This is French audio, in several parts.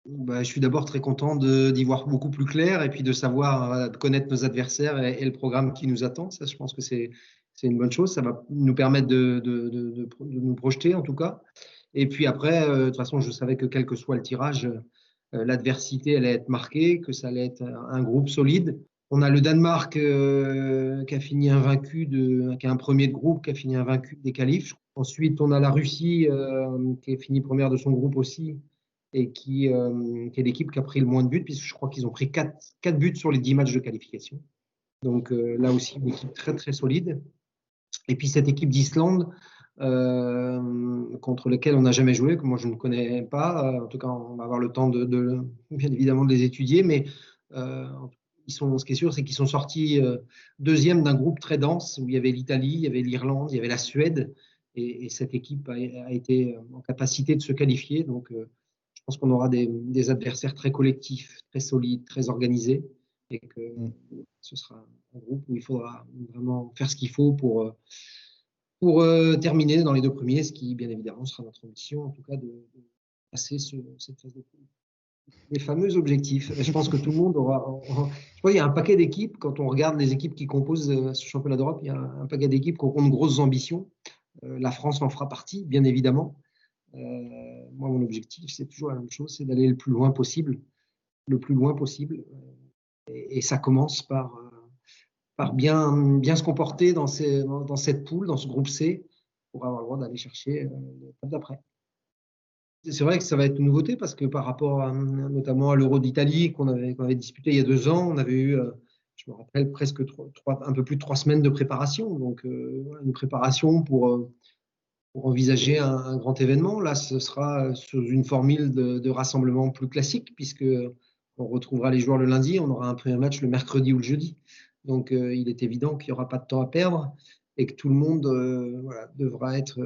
Bah, je suis d'abord très content d'y voir beaucoup plus clair et puis de savoir de connaître nos adversaires et le programme qui nous attend. Ça, je pense que c'est une bonne chose. Ça va nous permettre de nous projeter en tout cas. Et puis après, de toute façon, je savais que quel que soit le tirage, l'adversité allait être marquée, que ça allait être un groupe solide. On a le Danemark qui a fini invaincu, qui est un premier de groupe, qui a fini invaincu des qualifs. Ensuite, on a la Russie qui est finie première de son groupe aussi et qui est l'équipe qui a pris le moins de buts, puisque je crois qu'ils ont pris 4 buts sur les 10 matchs de qualification. Donc là aussi, une équipe très très solide. Et puis cette équipe d'Islande, contre laquelle on n'a jamais joué, que moi je ne connais pas. En tout cas, on va avoir le temps bien évidemment de les étudier, mais ce qui est sûr, c'est qu'ils sont sortis deuxième d'un groupe très dense où il y avait l'Italie, il y avait l'Irlande, il y avait la Suède, et cette équipe a été en capacité de se qualifier. Donc, je pense qu'on aura des adversaires très collectifs, très solides, très organisés, et que ce sera un groupe où il faudra vraiment faire ce qu'il faut pour terminer dans les 2 premiers, ce qui, bien évidemment, sera notre ambition, en tout cas, de passer cette phase de poule. Les fameux objectifs. Je pense que tout le monde aura. Je crois qu'il y a un paquet d'équipes, quand on regarde les équipes qui composent ce championnat d'Europe, il y a un paquet d'équipes qui auront de grosses ambitions. La France en fera partie, bien évidemment. Moi, mon objectif, c'est toujours la même chose, c'est d'aller le plus loin possible. Le plus loin possible. Et ça commence par bien se comporter dans cette poule, dans ce groupe C, pour avoir le droit d'aller chercher l'étape d'après. C'est vrai que ça va être une nouveauté parce que par rapport notamment à l'Euro d'Italie qu'on avait disputé il y a 2 ans, on avait eu, je me rappelle, presque un peu plus de 3 semaines de préparation. Donc, une préparation pour envisager un grand événement. Là, ce sera sous une formule de rassemblement plus classique puisque on retrouvera les joueurs le lundi, on aura un premier match le mercredi ou le jeudi. Donc, il est évident qu'il n'y aura pas de temps à perdre et que tout le monde voilà, devra être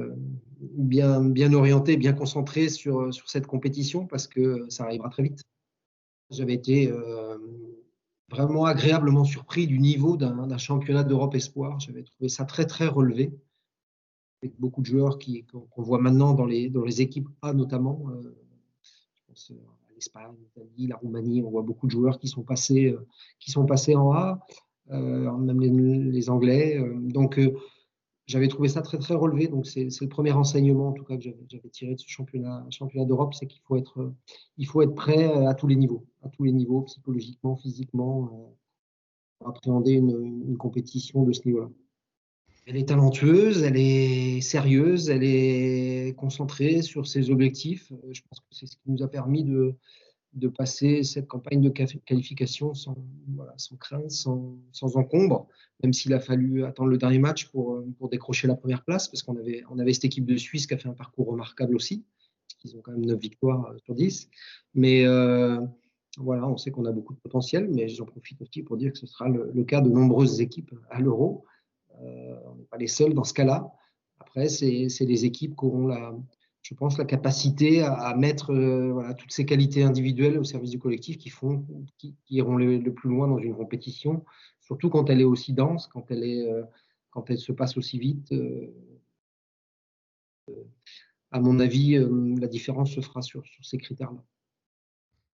bien orienté, bien concentré sur cette compétition parce que ça arrivera très vite. J'avais été vraiment agréablement surpris du niveau d'un championnat d'Europe espoir. J'avais trouvé ça très, très relevé, avec beaucoup de joueurs qu'on voit maintenant dans les équipes A notamment. Je pense à l'Espagne, l'Italie, la Roumanie, on voit beaucoup de joueurs qui sont passés en A, même les Anglais. Donc, j'avais trouvé ça très, très relevé. Donc, c'est le premier enseignement, en tout cas, que j'avais tiré de ce championnat d'Europe, c'est il faut être prêt à tous les niveaux, psychologiquement, physiquement, pour appréhender une compétition de ce niveau-là. Elle est talentueuse, elle est sérieuse, elle est concentrée sur ses objectifs. Je pense que c'est ce qui nous a permis de passer cette campagne de qualification sans crainte, sans encombre, même s'il a fallu attendre le dernier match pour décrocher la première place, parce qu'on avait cette équipe de Suisse qui a fait un parcours remarquable aussi, parce qu'ils ont quand même 9 victoires sur 10. Mais voilà, on sait qu'on a beaucoup de potentiel, mais j'en profite aussi pour dire que ce sera le cas de nombreuses équipes à l'Euro. On n'est pas les seuls dans ce cas-là. Après, c'est les équipes qui auront je pense, la capacité à mettre voilà, toutes ces qualités individuelles au service du collectif qui iront le plus loin dans une compétition, surtout quand elle est aussi dense, quand elle se passe aussi vite. À mon avis, la différence se fera sur ces critères-là.